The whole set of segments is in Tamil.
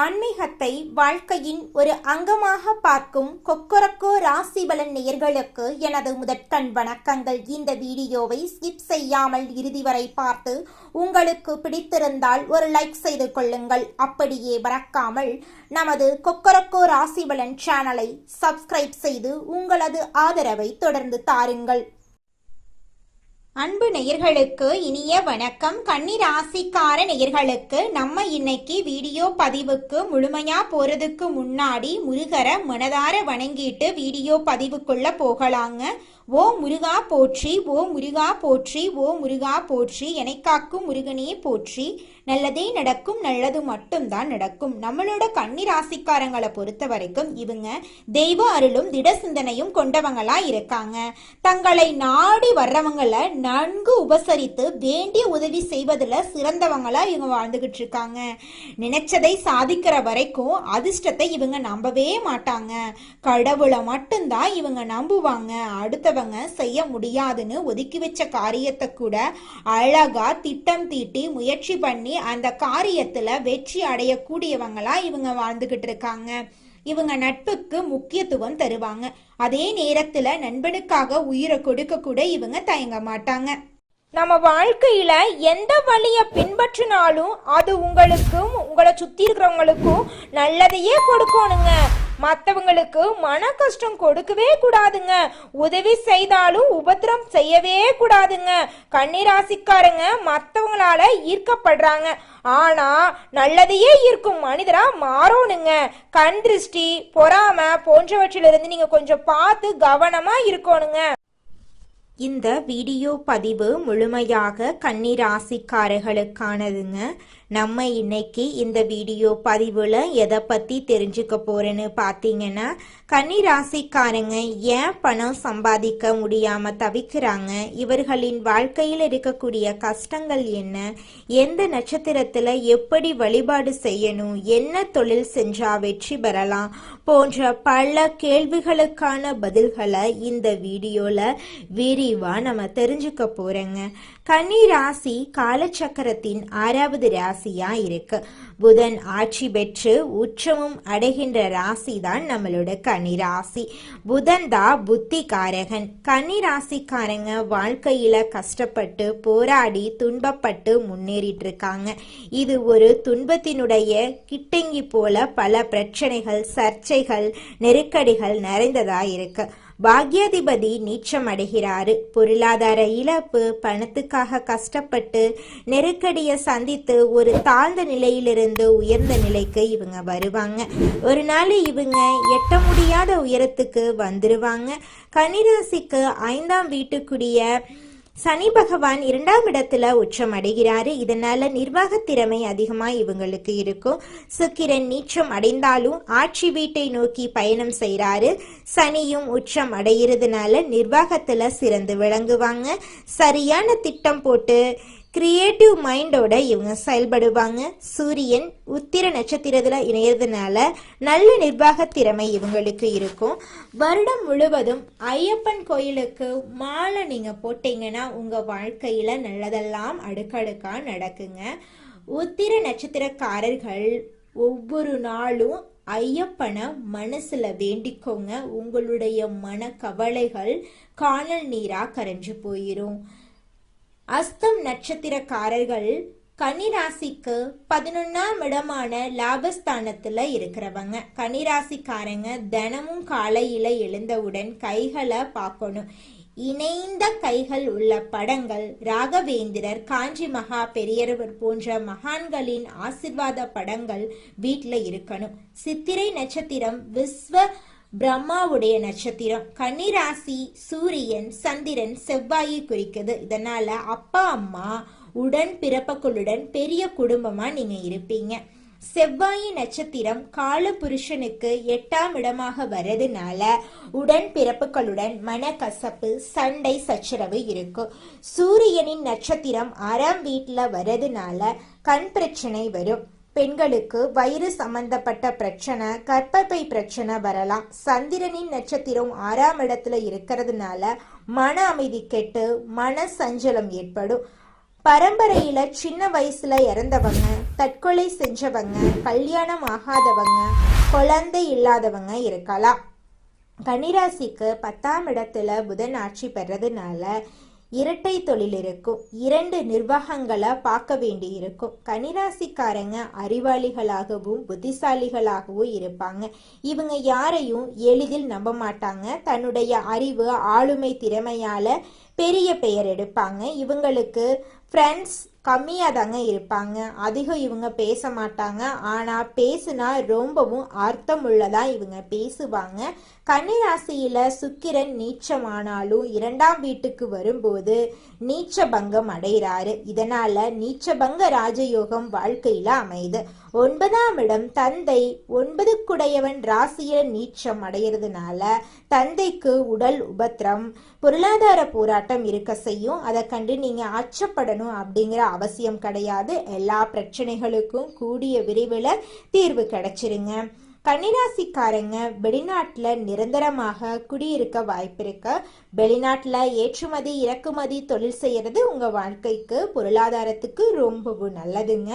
ஆன்மீகத்தை வாழ்க்கையின் ஒரு அங்கமாக பார்க்கும் கொக்கரக்கோ ராசிபலன் நேயர்களுக்கு எனது முதற்கண் வணக்கங்கள். இந்த வீடியோவை ஸ்கிப் செய்யாமல் இறுதி வரை பார்த்து உங்களுக்கு பிடித்திருந்தால் ஒரு லைக் செய்து கொள்ளுங்கள். அப்படியே மறக்காமல் நமது கொக்கரக்கோ ராசிபலன் சேனலை சப்ஸ்கிரைப் செய்து உங்களது ஆதரவை தொடர்ந்து தாருங்கள். அன்பு நேயர்களுக்கு இனிய வணக்கம். கன்னி ராசிக்கார நேயர்களுக்கு நம்ம இன்னைக்கு வீடியோ பதிவுக்கு முழுமையா போறதுக்கு முன்னாடி முருகரை மனதார வணங்கிட்டு வீடியோ பதிவுக்குள்ள போகலாங்க. ஓ முருகா போற்றி, ஓ முருகா போற்றி, ஓ முருகா போற்றி, எனக்காக்கும் முருகனே போற்றி. நல்லதே நடக்கும், நல்லது மட்டும்தான் நடக்கும். நம்மளோட கன்னி ராசிக்காரங்களை பொறுத்த வரைக்கும் இவங்க தெய்வ அருளும் திட சிந்தனையும் கொண்டவங்களா இருக்காங்க. தங்களை நாடி வர்றவங்களை நன்கு உபசரித்து வேண்டிய உதவி செய்வதில் சிறந்தவங்களா இவங்க வாழ்ந்துகிட்டு இருக்காங்க. நினைச்சதை சாதிக்கிற வரைக்கும் அதிர்ஷ்டத்தை இவங்க நம்பவே மாட்டாங்க. கடவுளை மட்டும்தான் இவங்க நம்புவாங்க. அடுத்தவங்க செய்ய முடியாதுன்னு ஒதுக்கி வச்ச காரியத்தை கூட அழகா திட்டம் தீட்டி முயற்சி பண்ணி அந்த காரியத்துல வெற்றி அடையக்கூடியவங்களா இவங்க வாழ்ந்துகிட்டு இருக்காங்க. இவங்க நட்புக்கு முக்கியத்துவம் தருவாங்க. அதே நேரத்துல நண்பனுக்காக உயிரை கொடுக்க கூட இவங்க தயங்க மாட்டாங்க. நம்ம வாழ்க்கையில எந்த வழிய பின்பற்றினாலும் அது உங்களுக்கும் உங்களை சுத்தி இருக்கிறவங்களுக்கும் நல்லதையே கொடுக்கணுங்க. மற்றவங்களுக்கு மன கஷ்டம் கொடுக்கவே கூடாதுங்க. உதவி செய்தாலும் உபத்திரம் செய்யவே கூடாதுங்க. கன்னிராசிக்காரங்க மற்றவங்களால ஈர்க்கப்படுறாங்க, ஆனா நல்லதையே ஈர்க்கும் மனிதரா மாறணுங்க. கண் திருஷ்டி, பொறாமை போன்றவற்றிலிருந்து நீங்க கொஞ்சம் பார்த்து கவனமா இருக்கணுங்க. இந்த வீடியோ பதிவு முழுமையாக கன்னி ராசிக்காரர்களுக்கானதுங்க. நம்ம இன்னைக்கு இந்த வீடியோ பதிவில் எதை பற்றி தெரிஞ்சுக்க போகிறேன்னு பார்த்தீங்கன்னா, கன்னி ராசிக்காரங்க ஏன் பணம் சம்பாதிக்க முடியாமல் தவிக்கிறாங்க, இவர்களின் வாழ்க்கையில் இருக்கக்கூடிய கஷ்டங்கள் என்ன, எந்த நட்சத்திரத்தில் எப்படி வழிபாடு செய்யணும், என்ன தொழில் செஞ்சால் வெற்றி பெறலாம் போன்ற பல கேள்விகளுக்கான பதில்களை இந்த வீடியோவில் விரிவாக நம்ம தெரிஞ்சுக்க போகிறோங்க. கன்னி ராசி காலச்சக்கரத்தின் 6வது ராசியா இருக்கு. புதன் ஆட்சி பெற்று உச்சமும் அடைகின்ற ராசி தான் நம்மளோட கன்னி ராசி. புதன் தான் புத்தி காரகன். கன்னி ராசிக்காரங்க வாழ்க்கையில கஷ்டப்பட்டு போராடி துன்பப்பட்டு முன்னேறிட்டு இருக்காங்க. இது ஒரு துன்பத்தினுடைய கிட்டங்கி போல பல பிரச்சனைகள், சர்ச்சைகள், நெருக்கடிகள் நிறைந்ததா இருக்கு. பாக்யாதிபதி நீச்சம் அடைகிறாரு. பொருளாதார இழப்பு, பணத்துக்காக கஷ்டப்பட்டு நெருக்கடியை சந்தித்து ஒரு தாழ்ந்த நிலையிலிருந்து உயர்ந்த நிலைக்கு இவங்க வருவாங்க. ஒரு நாள் இவங்க எட்ட முடியாத உயரத்துக்கு வந்துருவாங்க. கன்னிராசிக்கு 5ஆம் வீட்டுக்குரிய சனி பகவான் 2ஆம் இடத்துல உச்சம் அடைகிறாரு. இதனால நிர்வாக திறமை அதிகமா இவங்களுக்கு இருக்கும். சுக்கிரன் நீச்சம் அடைந்தாலும் ஆட்சி வீட்டை நோக்கி பயணம் செய்யறாரு. சனியும் உச்சம் அடைகிறதுனால நிர்வாகத்துல சிறந்து விளங்குவாங்க. சரியான திட்டம் போட்டு கிரியேட்டிவ் மைண்டோட இவங்க செயல்படுவாங்க. சூரியன் உத்திர நட்சத்திரத்துல இணையறதுனால நல்ல நிர்வாக திறமை இவங்களுக்கு இருக்கும். வருடம் முழுவதும் ஐயப்பன் கோயிலுக்கு மாலை நீங்க போட்டீங்கன்னா உங்க வாழ்க்கையில நல்லதெல்லாம் அடுக்கடுக்கா நடக்குங்க. உத்திர நட்சத்திரக்காரர்கள் ஒவ்வொரு நாளும் ஐயப்பனை மனசுல வேண்டிக்கோங்க. உங்களுடைய மன கவலைகள் காணல் நீரா கரைஞ்சு போயிரும். அஸ்தம் நட்சத்திரக்காரர்கள் கன்னிராசிக்கு 11ஆம் இடமான லாபஸ்தானத்துல இருக்கிறவங்க. கன்னிராசிக்காரங்க தினமும் காலையில எழுந்தவுடன் கைகளை பார்க்கணும். இணைந்த கைகள் உள்ள படங்கள், ராகவேந்திரர், காஞ்சி மகா பெரியவர் போன்ற மகான்களின் ஆசிர்வாத படங்கள் வீட்டுல இருக்கணும். சித்திரை நட்சத்திரம் விஸ்வ பிரம்மாவுடைய நட்சத்திரம். கன்னிராசி சூரியன், சந்திரன், செவ்வாயை குறிக்குது. இதனால அப்பா அம்மா உடன் பிறப்புகளுடன் பெரிய குடும்பமா நீங்க இருப்பீங்க. செவ்வாய் நட்சத்திரம் கால புருஷனுக்கு 8ஆம் இடமாக வர்றதுனால உடன் பிறப்புகளுடன் மனக்கசப்பு, சண்டை, சச்சரவு இருக்கும். சூரியனின் நட்சத்திரம் 6ஆம் வீட்டுல வர்றதுனால கண் பிரச்சனை வரும். பெண்களுக்கு வயிறு சம்பந்தப்பட்ட பிரச்சனை, கர்ப்பப்பை பிரச்சனை வரலாம். சந்திரனின் நட்சத்திரம் 6ஆம் இடத்துல இருக்கிறதுனால மன அமைதி கெட்டு மன சஞ்சலம் ஏற்படும். பரம்பரையில சின்ன வயசுல இறந்தவங்க, தற்கொலை செஞ்சவங்க, கல்யாணம் ஆகாதவங்க, குழந்தை இல்லாதவங்க இருக்கலாம். கன்னிராசிக்கு 10ஆம் இடத்துல புதன் ஆட்சி பெறதுனால இரட்டை தொழில் இருக்கும். 2 நிர்வாகங்களை பார்க்க வேண்டி இருக்கும். கன்னிராசிக்காரங்க அறிவாளிகளாகவும் புத்திசாலிகளாகவும் இருப்பாங்க. இவங்க யாரையும் எளிதில் நம்ப மாட்டாங்க. தன்னுடைய அறிவு ஆளுமை திறமையால பெரிய பெயர் எடுப்பாங்க. இவங்களுக்கு ஃப்ரெண்ட்ஸ் கம்மியாக தாங்க இருப்பாங்க. அதிகம் இவங்க பேச மாட்டாங்க. ஆனால் பேசுனா ரொம்பவும் அர்த்தமுள்ளதா இவங்க பேசுவாங்க. கன்னிராசியில சுக்கிரன் நீச்சமானாலும் 2ஆம் வீட்டுக்கு வரும்போது நீச்ச பங்கம் அடைகிறாரு. இதனால நீச்சபங்க ராஜயோகம் வாழ்க்கையில அமையுது. 9ஆம் இடம் தந்தை 9க்குடையவன் ராசியில நீச்சம் அடைகிறதுனால தந்தைக்கு உடல் உபத்திரம், பொருளாதார போராட்டம் இருக்க செய்யும். அதை கண்டு நீங்க அச்சப்படணும் அப்படிங்கிற அவசியம் கிடையாது. எல்லா பிரச்சனைகளுக்கும் கூடிய விரைவில் தீர்வு கிடைச்சிருங்க. கன்னிராசிக்காரங்க வெளிநாட்டுல நிரந்தரமாக குடியிருக்க வாய்ப்பு இருக்கு. வெளிநாட்டுல ஏற்றுமதி இறக்குமதி தொழில் செய்யறது உங்க வாழ்க்கைக்கு பொருளாதாரத்துக்கு ரொம்பவும் நல்லதுங்க.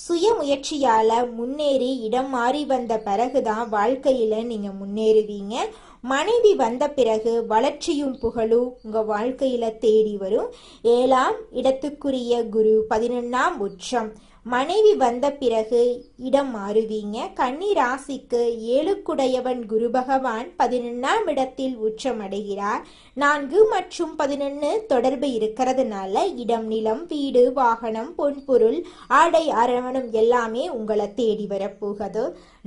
சுய முயற்சியால முன்னேறி இடம் மாறி வந்த பிறகுதான் வாழ்க்கையில நீங்க முன்னேறுவீங்க. மனைவி வந்த பிறகு வளர்ச்சியும் புகழும் உங்க வாழ்க்கையில தேடி வரும். 7ஆம் இடத்துக்குரிய குரு 11ஆம் உச்சம். மனைவி வந்த பிறகு இடம் மாறுவீங்க. கன்னி ராசிக்கு 7க்குடையவன் குரு பகவான் 11ஆம் இடத்தில் உச்சம் அடைகிறார். 4 மற்றும் 11 தொடர்பு இருக்கிறதுனால இடம், நிலம், வீடு, வாகனம், பொன்பொருள், ஆடை அரவணம் எல்லாமே உங்களை தேடி வரப்போகுது.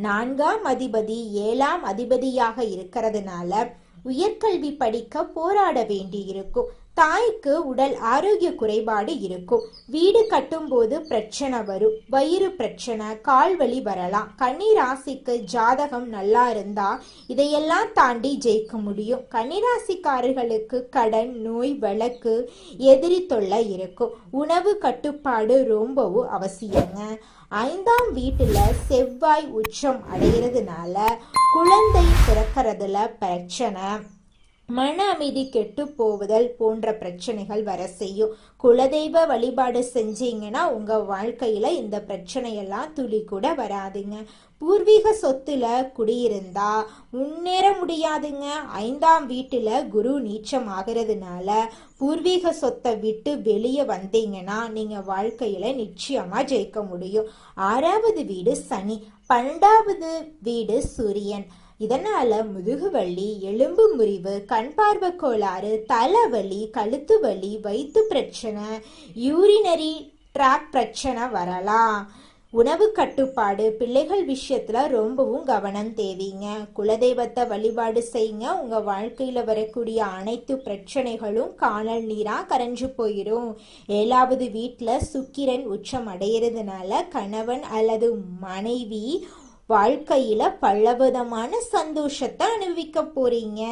4ஆம் அதிபதி 7ஆம் அதிபதியாக இருக்கிறதுனால உயர்கல்வி படிக்க போராட வேண்டி இருக்கும். தாய்க்கு உடல் ஆரோக்கிய குறைபாடு இருக்கும். வீடு கட்டும் போது பிரச்சனை வரும். வயிறு பிரச்சனை, கால்வலி வரலாம். கன்னி ராசிக்கு ஜாதகம் நல்லா இருந்தா இதையெல்லாம் தாண்டி ஜெயிக்க முடியும். கன்னிராசிக்காரர்களுக்கு கடன், நோய், வழக்கு, எதிரி தொல்லை இருக்கும். உணவு கட்டுப்பாடு ரொம்பவும் அவசியங்க. 5ஆம் வீட்டுல செவ்வாய் உச்சம் அடைகிறதுனால குழந்தை பிறக்கிறதுல பிரச்சனை, மன அமைதி கெட்டு போவதல் போன்ற பிரச்சனைகள் வர செய்யும். குலதெய்வ வழிபாடு செஞ்சீங்கன்னா உங்க வாழ்க்கையில இந்த பிரச்சனையெல்லாம் துளி கூட வராதுங்க. பூர்வீக சொத்துல குடியிருந்தா முன்னேற முடியாதுங்க. 5ஆம் வீட்டுல குரு நீச்சம் ஆகிறதுனால பூர்வீக சொத்தை விட்டு வெளியே வந்தீங்கன்னா நீங்க வாழ்க்கையில நிச்சயமா ஜெயிக்க முடியும். 6ஆவது வீடு சனி, 12வது வீடு சூரியன். இதனால முதுகுவலி, எலும்பு முறிவு, கண் பார்வை கோளாறு, தலைவலி, கழுத்து வலி, வயிற்று பிரச்சனை, யூரினரி ட்ராக் பிரச்சனை வரலாம். உணவு கட்டுப்பாடு, பிள்ளைகள் விஷயத்துல ரொம்பவும் கவனம் தேவைங்க. குலதெய்வத்தை வழிபாடு செய்யுங்க. உங்க வாழ்க்கையில வரக்கூடிய அனைத்து பிரச்சனைகளும் காணல் நீரா கரைஞ்சு போயிடும். 7ஆவது வீட்டுல சுக்கிரன் உச்சம் அடைகிறதுனால கணவன் அல்லது மனைவி வாழ்க்கையில பலவிதமான சந்தோஷத்தை அனுபவிக்க போறீங்க.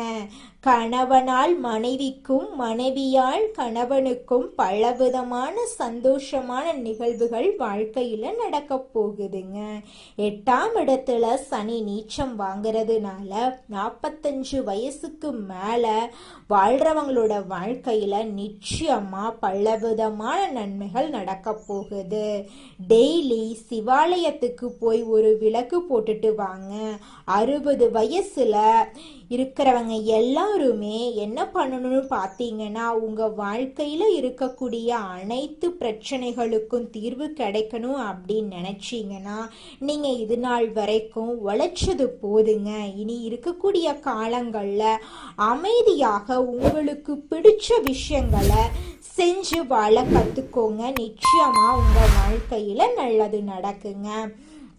கணவனால் மனைவிக்கும், மனைவியால் கணவனுக்கும் பலவிதமான சந்தோஷமான நிகழ்வுகள் வாழ்க்கையில நடக்க போகுதுங்க. 8ஆம் இடத்துல சனி நீச்சம் வாங்கிறதுனால 45 வயசுக்கு மேல வாழ்றவங்களோட வாழ்க்கையில நிச்சயமா பலவிதமான நன்மைகள் நடக்க போகுது. டெய்லி சிவாலயத்துக்கு போய் ஒரு விளக்கு போட்டுட்டு வாங்க. 60 வயசுல இருக்கிறவங்க எல்லாருமே என்ன பண்ணணும்னு பார்த்தீங்கன்னா, உங்க வாழ்க்கையில இருக்கக்கூடிய அனைத்து பிரச்சனைகளுக்கும் தீர்வு கிடைக்கணும் அப்படின்னு நினைச்சீங்கன்னா நீங்க இது நாள் வரைக்கும் உழைச்சது போதுங்க. இனி இருக்கக்கூடிய காலங்கள்ல அமைதியாக உங்களுக்கு பிடிச்ச விஷயங்களை செஞ்சு வாழ கத்துக்கோங்க. நிச்சயமா உங்க வாழ்க்கையில நல்லது நடக்குங்க.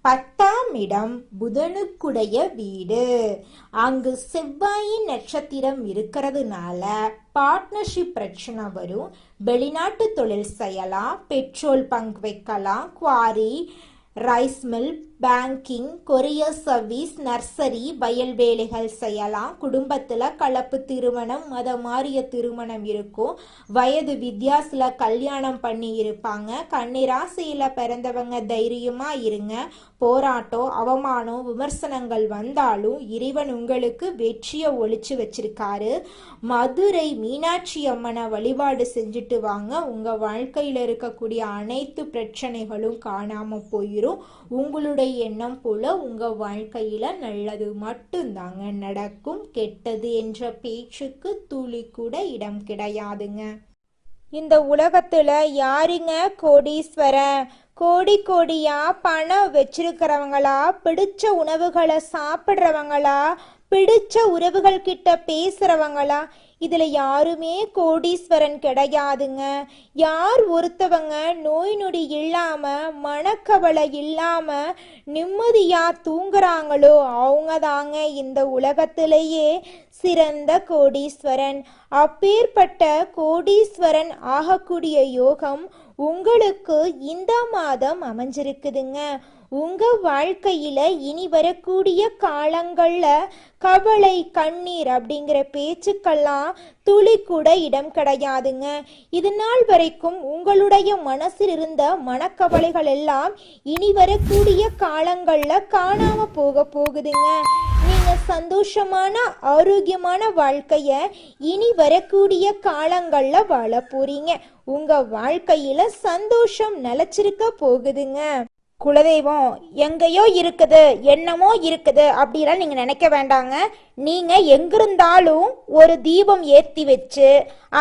10ஆம் இடம் புதனுக்குடைய வீடு. அங்கு செவ்வாயின் நட்சத்திரம் இருக்கிறதுனால பார்ட்னர்ஷிப் பிரச்சனை வரும். வெளிநாட்டு தொழில் செய்யலாம், பெட்ரோல் பங்க் வைக்கலாம், quarry, rice mill, banking, courier service, nursery, வயல் வேலைகள் செய்யலாம். குடும்பத்தில் கலப்பு திருமணம், மதம் மாறிய திருமணம் இருக்கும். வயது வித்தியாசத்தில் கல்யாணம் பண்ணி இருப்பாங்க. கன்னிராசியில் பிறந்தவங்க தைரியமாக இருங்க. போராட்டம், அவமானம், விமர்சனங்கள் வந்தாலும் இறைவன் உங்களுக்கு வெற்றியை ஒளிச்சு வச்சிருக்காரு. மதுரை மீனாட்சி அம்மனை வழிபாடு செஞ்சுட்டு வாங்க. உங்கள் வாழ்க்கையில் இருக்கக்கூடிய அனைத்து பிரச்சனைகளும் காணாமல் போயிடும். உங்களுடைய எண்ணம் போல உங்க வாழ்க்கையில நல்லது மட்டும்தாங்க நடக்கும். கெட்டது என்ற பேச்சுக்கு துளி கூட இடம் கிடையாதுங்க. இந்த உலகத்துல யாருங்க கோடீஸ்வரன்? கோடி கோடியா பணம் வச்சிருக்கிறவங்களா, பிடிச்ச உணவுகளை சாப்பிட்றவங்களா, பிடிச்ச உறவுகள் கிட்ட பேசுறவங்களா? இதுல யாருமே கோடீஸ்வரன் கிடையாதுங்க. யார் ஒருத்தவங்க நோய் நொடி இல்லாம, மனக்கவலை இல்லாம நிம்மதியா தூங்குறாங்களோ அவங்க தாங்க இந்த உலகத்திலேயே சிறந்த கோடீஸ்வரன். அப்பேற்பட்ட கோடீஸ்வரன் ஆகக்கூடிய யோகம் உங்களுக்கு இந்த மாதம் அமைஞ்சிருக்குதுங்க. உங்க வாழ்க்கையில இனி வரக்கூடிய காலங்கள்ல கவலை, கண்ணீர் அப்படிங்கிற பேச்சுக்கெல்லாம் துளி கூட இடம் கிடையாதுங்க. இது நாள் வரைக்கும் உங்களுடைய மனசில் இருந்த மனக்கவலைகள் எல்லாம் இனி வரக்கூடிய காலங்கள்ல காணாம போகுதுங்க. நீங்க சந்தோஷமான, ஆரோக்கியமான வாழ்க்கைய இனி வரக்கூடிய காலங்கள்ல வாழ போறீங்க. உங்க வாழ்க்கையில சந்தோஷம் நிலைச்சிருக்க போகுதுங்க. குலதெய்வம் எங்கேயோ இருக்குது, என்னமோ இருக்குது அப்படிலாம் நீங்க நினைக்க வேண்டாங்க. நீங்க எங்கிருந்தாலும் ஒரு தீபம் ஏற்றி வச்சு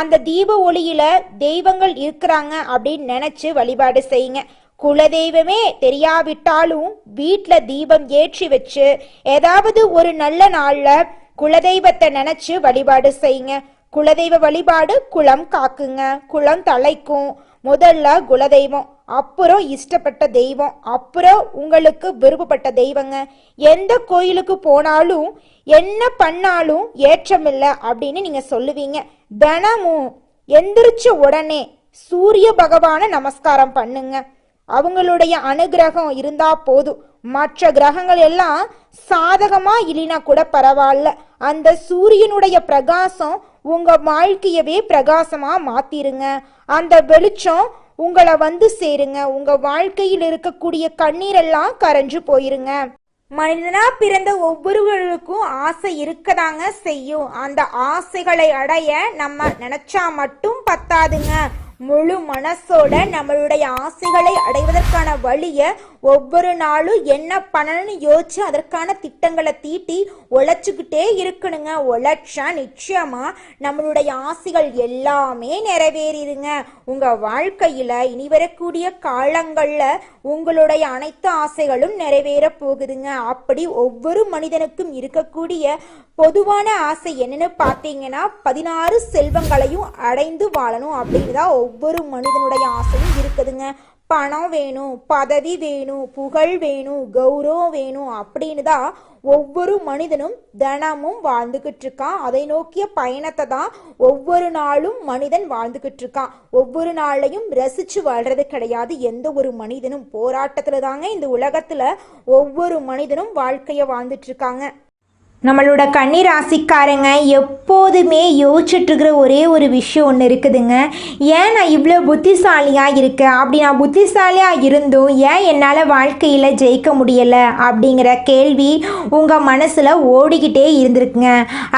அந்த தீப ஒளியில தெய்வங்கள் இருக்கிறாங்க அப்படின்னு நினைச்சு வழிபாடு செய்யுங்க. குலதெய்வமே தெரியாவிட்டாலும் வீட்டில் தீபம் ஏற்றி வச்சு ஏதாவது ஒரு நல்ல நாள்ல குலதெய்வத்தை நினைச்சு வழிபாடு செய்யுங்க. குலதெய்வ வழிபாடு குலம் காக்குங்க, குலம் தலைக்கும். முதல்ல குலதெய்வம், அப்புறம் இஷ்டப்பட்ட தெய்வம், அப்புறம் உங்களுக்கு விருப்பப்பட்ட தெய்வங்க. எந்த கோயிலுக்கு போனாலும் என்ன பண்ணாலும் ஏற்றமில்லை அப்படின்னு நீங்க சொல்லுவீங்க. தினமும் எந்திரிச்ச உடனே சூரிய பகவானை நமஸ்காரம் பண்ணுங்க. அவங்களுடைய அனுகிரகம் இருந்தா போதும். மற்ற கிரகங்கள் எல்லாம் சாதகமா இல்லைனா கூட பரவாயில்ல, அந்த சூரியனுடைய பிரகாசம் உங்க வாழ்க்கையவே பிரகாசமா மாத்திருங்க. அந்த வெளிச்சம் உங்களை வந்து சேருங்க. உங்க வாழ்க்கையில் இருக்கக்கூடிய கண்ணீரெல்லாம் கரைஞ்சு போயிருங்க. மனிதனா பிறந்த ஒவ்வொருவருக்கும் ஆசை இருக்கதாங்க செய்யும். அந்த ஆசைகளை அடைய நம்ம நினைச்சா மட்டும் பத்தாதுங்க. முழு மனசோட நம்மளுடைய ஆசைகளை அடைவதற்கான வழியை ஒவ்வொரு நாளும் என்ன பண்ணணும்னு யோசிச்சு அதற்கான திட்டங்களை தீட்டி உழைச்சிக்கிட்டே இருக்கணுங்க. உழைச்சா நிச்சயமா நம்மளுடைய ஆசைகள் எல்லாமே நிறைவேறிடுங்க. உங்க வாழ்க்கையில இனி வரக்கூடிய காலங்கள்ல உங்களுடைய அனைத்து ஆசைகளும் நிறைவேற போகுதுங்க. அப்படி ஒவ்வொரு மனிதனுக்கும் இருக்கக்கூடிய பொதுவான ஆசை என்னன்னு பார்த்தீங்கன்னா 16 செல்வங்களையும் அடைந்து வாழணும் அப்படின்னு தான் ஒவ்வொரு மனிதனுடைய ஆசையும் இருக்குதுங்க. பணம் வேணும், பதவி வேணும், புகழ் வேணும், கௌரவம் வேணும் அப்படின்னு தான் ஒவ்வொரு மனிதனும் தினமும் வாழ்ந்துகிட்டு இருக்கான். அதை நோக்கிய பயணத்தை தான் ஒவ்வொரு நாளும் மனிதன் வாழ்ந்துகிட்டு இருக்கான். ஒவ்வொரு நாளையும் ரசிச்சு வாழ்றது கிடையாது எந்த ஒரு மனிதனும். போராட்டத்துல தாங்க இந்த உலகத்துல ஒவ்வொரு மனிதனும் வாழ்க்கைய வாழ்ந்துட்டு இருக்காங்க. நம்மளோட கன்னி ராசிக்காரங்க எப்போதுமே யோசிச்சுட்ருக்கிற ஒரே ஒரு விஷயம் ஒன்று இருக்குதுங்க. ஏன் நான் இவ்வளோ புத்திசாலியாக இருக்கேன், அப்படி நான் புத்திசாலியாக இருந்தும் ஏன் என்னால் வாழ்க்கையில் ஜெயிக்க முடியலை அப்படிங்கிற கேள்வி உங்கள் மனசில் ஓடிக்கிட்டே இருந்திருக்குங்க.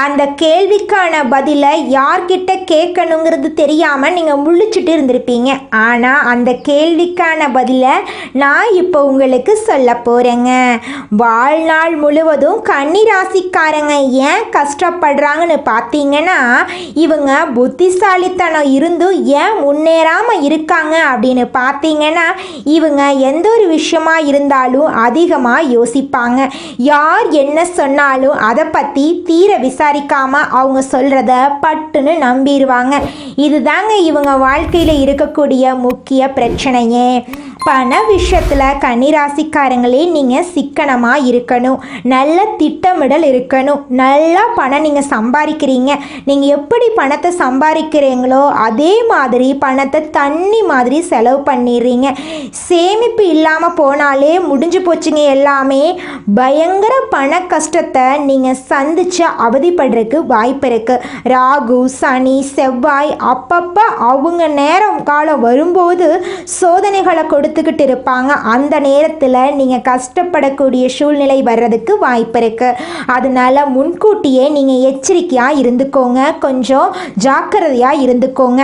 அந்த கேள்விக்கான பதிலை யார்கிட்ட கேட்கணுங்கிறது தெரியாமல் நீங்கள் முழிச்சுட்டு இருந்திருப்பீங்க. ஆனால் அந்த கேள்விக்கான பதிலை நான் இப்போ உங்களுக்கு சொல்ல போகிறேங்க. வாழ்நாள் முழுவதும் கன்னி ராசி காரங்க ஏன் கஷ்டப்படுறாங்கன்னு பார்த்தீங்கன்னா, இவங்க புத்திசாலித்தனம் இருந்தும் ஏன் முன்னேறாமல் இருக்காங்க அப்படின்னு பார்த்தீங்கன்னா, இவங்க எந்த ஒரு விஷயமா இருந்தாலும் அதிகமாக யோசிப்பாங்க. யார் என்ன சொன்னாலும் அதை பற்றி தீர விசாரிக்காமல் அவங்க சொல்கிறத பட்டுன்னு நம்பிடுவாங்க. இதுதாங்க இவங்க வாழ்க்கையில் இருக்கக்கூடிய முக்கிய பிரச்சனையே. பண விஷயத்தில் கன்னிராசிக்காரங்களே நீங்கள் சிக்கனமாக இருக்கணும், நல்ல திட்டமிடல் இருக்கணும். நல்லா பணம் நீங்கள் சம்பாதிக்கிறீங்க, நீங்கள் எப்படி பணத்தை சம்பாதிக்கிறீங்களோ அதே மாதிரி பணத்தை தண்ணி மாதிரி செலவு பண்ணிடுறீங்க. சேமிப்பு இல்லாமல் போனாலே முடிஞ்சு போச்சுங்க எல்லாமே. பயங்கர பண கஷ்டத்தை நீங்கள் சந்தித்து அவதிப்படுறதுக்கு வாய்ப்பு இருக்குது. ராகு, சனி, செவ்வாய் அப்பப்போ அவங்க நேரம் காலம் வரும்போது சோதனைகளை கொடுத்துக்கிட்டு இருப்பாங்க. அந்த நேரத்தில் நீங்கள் கஷ்டப்படக்கூடிய சூழ்நிலை வர்றதுக்கு வாய்ப்பு இருக்குது. அதனால முன்கூட்டியே நீங்கள் எச்சரிக்கையாக இருந்துக்கோங்க, கொஞ்சம் ஜாக்கிரதையாக இருந்துக்கோங்க.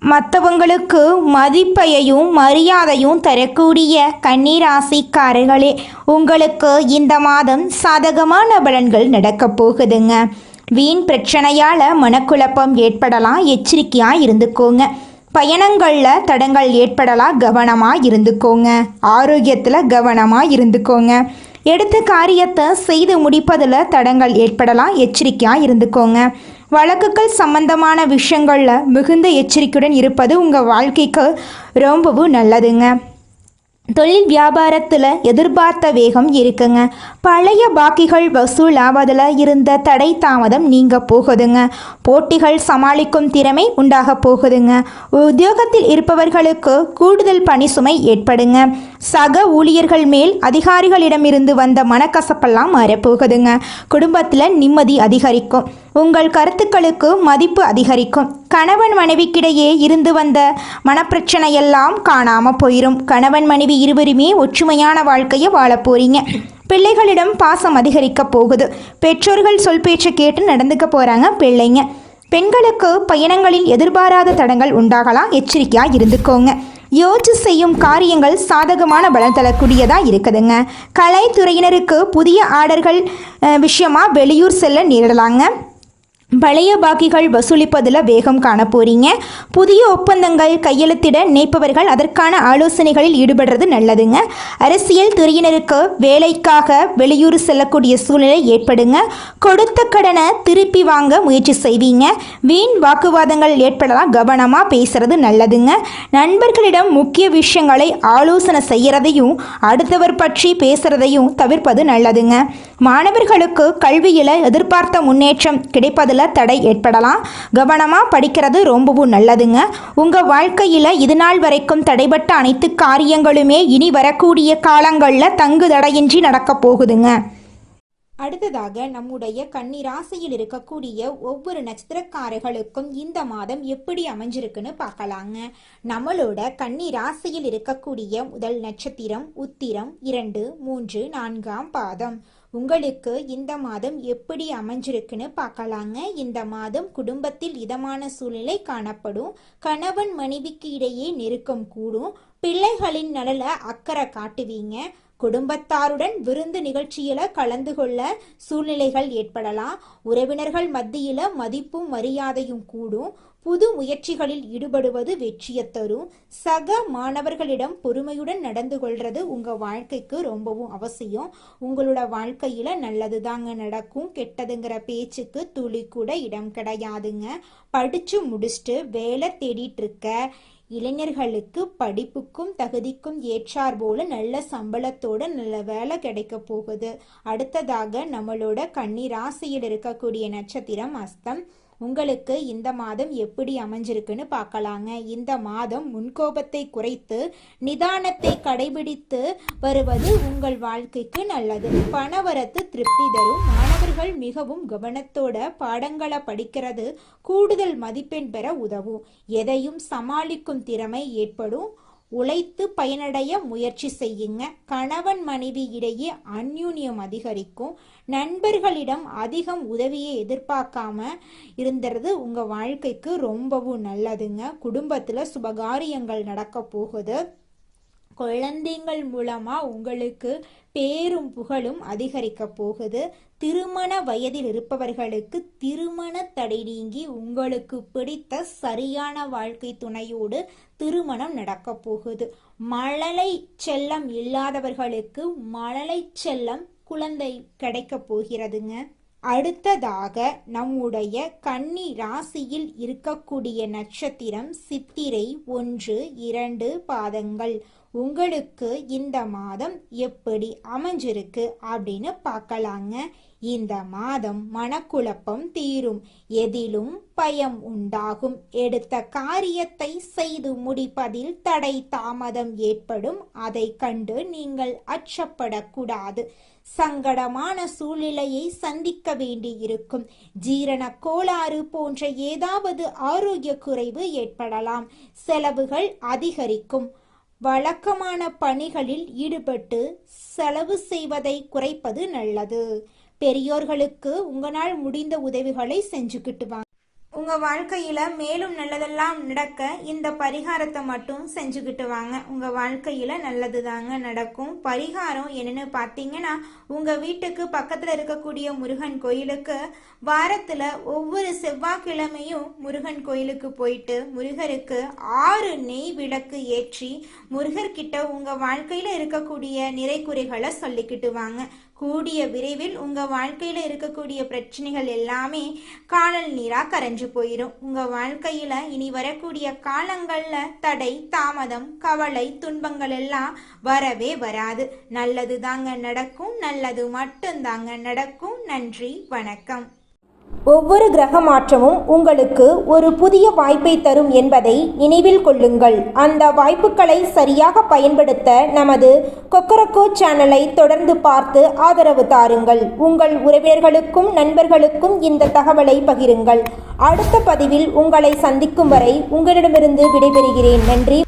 மற்றவங்களுக்கு மதிப்பையும் மரியாதையும் தரக்கூடிய கன்னிராசிக்காரர்களே, உங்களுக்கு இந்த மாதம் சாதகமான பலன்கள் நடக்கப் போகுதுங்க. வீண் பிரச்சனையால் மனக்குழப்பம் ஏற்படலாம், எச்சரிக்கையாக இருந்துக்கோங்க. பயணங்களில் தடங்கள் ஏற்படலாம், கவனமாக இருந்துக்கோங்க. ஆரோக்கியத்தில் கவனமாக இருந்துக்கோங்க. எடுத்த காரியத்தை செய்து முடிப்பதில் தடங்கள் ஏற்படலாம், எச்சரிக்கையாக இருந்துக்கோங்க. வழக்குகள் சம்பந்தமான விஷயங்களில் மிகுந்த எச்சரிக்கையுடன் இருப்பது உங்கள் வாழ்க்கைக்கு ரொம்பவும் நல்லதுங்க. தொழில் வியாபாரத்தில் எதிர்பார்த்த வேகம் இருக்குங்க. பழைய பாக்கிகள் வசூல் ஆவதில் இருந்த தடை தாமதம் நீங்க போகுதுங்க. போட்டிகள் சமாளிக்கும் திறமை உண்டாக போகுதுங்க. உத்தியோகத்தில் இருப்பவர்களுக்கு கூடுதல் பணி சுமை ஏற்படுங்க. சக ஊழியர்கள் மேல் அதிகாரிகளிடமிருந்து வந்த மனக்கசப்பெல்லாம் மாறப்போகுதுங்க. குடும்பத்தில் நிம்மதி அதிகரிக்கும். உங்கள் கருத்துக்களுக்கு மதிப்பு அதிகரிக்கும். கணவன் மனைவிக்கிடையே இருந்து வந்த மனப்பிரச்சனையெல்லாம் காணாமல் போயிடும். கணவன் மனைவி இருவருமே ஒற்றுமையான வாழ்க்கையை வாழ போறீங்க. பிள்ளைகளிடம் பாசம் அதிகரிக்க போகுது. பெற்றோர்கள் சொல் பேச்சு கேட்டு நடந்துக்க போகிறாங்க பிள்ளைங்க. பெண்களுக்கு பயணங்களில் எதிர்பாராத தடங்கள் உண்டாகலாம், எச்சரிக்கையாக இருந்துக்கோங்க. யோசிச்சு செய்யும் காரியங்கள் சாதகமான பலன் தரக்கூடியதாக இருக்குதுங்க. கலைத்துறையினருக்கு புதிய ஆர்டர்கள் விஷயமாக வெளியூர் செல்ல நேரிடலாங்க. பழைய பாக்கிகள் வசூலிப்பதில் வேகம் காண போறீங்க. புதிய ஒப்பந்தங்கள் கையெழுத்திட நினைப்பவர்கள் அதற்கான ஆலோசனைகளில் ஈடுபடுறது நல்லதுங்க. அரசியல் துறையினருக்கு வேலைக்காக வெளியூர் செல்லக்கூடிய சூழ்நிலை ஏற்படுங்க. கொடுத்த கடனை திருப்பி வாங்க முயற்சி செய்வீங்க. வீண் வாக்குவாதங்கள் ஏற்படலாம், கவனமாக பேசுறது நல்லதுங்க. நண்பர்களிடம் முக்கிய விஷயங்களை ஆலோசனை செய்கிறதையும் அடுத்தவர் பற்றி பேசுறதையும் தவிர்ப்பது நல்லதுங்க. மாணவர்களுக்கு கல்வியில் எதிர்பார்த்த முன்னேற்றம் கிடைப்பதில் தடை ஏற்படலாம், கவனமாக படிக்கிறது ரொம்பவும் நல்லதுங்க. உங்கள் வாழ்க்கையில் இது நாள் வரைக்கும் தடைபட்ட அனைத்து காரியங்களுமே இனி வரக்கூடிய காலங்களில் தங்கு தடையின்றி நடக்க போகுதுங்க. அடுத்ததாக நம்முடைய கன்னி ராசியில் இருக்கக்கூடிய ஒவ்வொரு நட்சத்திரக்காரர்களுக்கும் இந்த மாதம் எப்படி அமைஞ்சிருக்குன்னு பார்க்கலாங்க. நம்மளோட கன்னி ராசியில் இருக்கக்கூடிய முதல் நட்சத்திரம் உத்திரம், 2, 3, 4ஆம் பாதம். உங்களுக்கு இந்த மாதம் எப்படி அமைஞ்சிருக்குன்னு பார்க்கலாங்க. இந்த மாதம் குடும்பத்தில் இதமான சூழ்நிலை காணப்படும். கணவன் மனைவிக்கு இடையே நெருக்கம் கூடும். பிள்ளைகளின் நலல அக்கறை காட்டுவீங்க. குடும்பத்தாருடன் விருந்து நிகழ்ச்சியில கலந்து கொள்ள சூழ்நிலைகள் ஏற்படலாம். உறவினர்கள் மத்தியில மதிப்பும் மரியாதையும் கூடும். புது முயற்சிகளில் ஈடுபடுவது வெற்றியை தரும். சக மாணவர்களிடம் பொறுமையுடன் நடந்து கொள்றது உங்க வாழ்க்கைக்கு ரொம்பவும் அவசியம். உங்களோட வாழ்க்கையில நல்லது தாங்க நடக்கும், கெட்டதுங்கிற பேச்சுக்கு துளி கூட இடம் கிடையாதுங்க. படிச்சு முடிச்சுட்டு வேலை தேடிட்டு இருக்க இளைஞர்களுக்கு படிப்புக்கும் தகுதிக்கும் ஏற்றார் போல நல்ல சம்பளத்தோட நல்ல வேலை கிடைக்க போகுது. அடுத்ததாக நம்மளோட கன்னி ராசியில் இருக்கக்கூடிய நட்சத்திரம் அஸ்தம். உங்களுக்கு இந்த மாதம் எப்படி அமைஞ்சிருக்குன்னு பார்க்கலாங்க. இந்த மாதம் முன்கோபத்தை குறைத்து நிதானத்தை கடைபிடித்து வருவது உங்கள் வாழ்க்கைக்கு நல்லது. பணவரத்து திருப்தி தரும். மாணவர்கள் மிகவும் கவனத்தோட பாடங்களை படிக்கிறது கூடுதல் மதிப்பெண் பெற உதவும். எதையும் சமாளிக்கும் திறமை ஏற்படும். உழைத்து பயனடைய முயற்சி செய்யுங்க. கணவன் மனைவி இடையே அந்யூன்யம் அதிகரிக்கும். நண்பர்களிடம் அதிகம் உதவியை எதிர்பார்க்காம இருந்துறது உங்க வாழ்க்கைக்கு ரொம்பவும் நல்லதுங்க. குடும்பத்துல சுபகாரியங்கள் நடக்க போகுது. குழந்தைகள் மூலமா உங்களுக்கு பேரும் புகழும் அதிகரிக்க போகுது. திருமண வயதில் இருப்பவர்களுக்கு திருமண தடை நீங்கி உங்களுக்கு பிடித்த சரியான வாழ்க்கை துணையோடு திருமணம் நடக்க போகுது. மழலை செல்லம் இல்லாதவர்களுக்கு மழலை செல்லம் குழந்தை கிடைக்க போகிறதுங்க. அடுத்ததாக நம்முடைய கன்னி ராசியில் இருக்கக்கூடிய நட்சத்திரம் சித்திரை 1, 2 பாதங்கள். உங்களுக்கு இந்த மாதம் எப்படி அமைஞ்சிருக்கு அப்படின்னு பார்க்கலாங்க. இந்த மாதம் மனக்குழப்பம் தீரும், எதிலும் பயம் உண்டாகும், எடுத்த காரியத்தை செய்து முடிப்பதில் தடை தாமதம் ஏற்படும். அதை கண்டு நீங்கள் அச்சப்படக்கூடாது. சங்கடமான சூழ்நிலையை சந்திக்க வேண்டியிருக்கும். ஜீரண கோளாறு போன்ற ஏதாவது ஆரோக்கிய குறைவு ஏற்படலாம். செலவுகள் அதிகரிக்கும். வழக்கமான பணிகளில் ஈடுபட்டு செலவு செய்வதை குறைப்பது நல்லது. பெரியோர்களுக்கு உங்களால் முடிந்த உதவிகளை செஞ்சுக்கிட்டு வாங்க. உங்கள் வாழ்க்கையில் மேலும் நல்லதெல்லாம் நடக்க இந்த பரிகாரத்தை மட்டும் செஞ்சுக்கிட்டு வாங்க. உங்கள் வாழ்க்கையில் நல்லது தாங்க நடக்கும். பரிகாரம் என்னென்னு பார்த்தீங்கன்னா, உங்கள் வீட்டுக்கு பக்கத்தில் இருக்கக்கூடிய முருகன் கோயிலுக்கு வாரத்தில் ஒவ்வொரு செவ்வாய்க்கிழமையும் முருகன் கோயிலுக்கு போயிட்டு முருகருக்கு 6 நெய் விளக்கு ஏற்றி முருகர்கிட்ட உங்கள் வாழ்க்கையில் இருக்கக்கூடிய நிறைக்குறைகளை சொல்லிக்கிட்டு வாங்க. கூடிய விரைவில் உங்கள் வாழ்க்கையில் இருக்கக்கூடிய பிரச்சனைகள் எல்லாமே காணல் நீராக கரைஞ்சு போயிடும். உங்கள் வாழ்க்கையில் இனி வரக்கூடிய காலங்களில் தடை தாமதம் கவலை துன்பங்கள் எல்லாம் வரவே வராது. நல்லது தாங்க நடக்கும். நல்லது மட்டும்தாங்க நடக்கும். நன்றி, வணக்கம். ஒவ்வொரு கிரக மாற்றமும் உங்களுக்கு ஒரு புதிய வாய்ப்பை தரும் என்பதை நினைவில் கொள்ளுங்கள். அந்த வாய்ப்புகளை சரியாக பயன்படுத்த நமது கொக்கரக்கோ சேனலை தொடர்ந்து பார்த்து ஆதரவு தாருங்கள். உங்கள் உறவினர்களுக்கும் நண்பர்களுக்கும் இந்த தகவலை பகிருங்கள். அடுத்த பதிவில் உங்களை சந்திக்கும் வரை உங்களிடமிருந்து விடைபெறுகிறேன். நன்றி.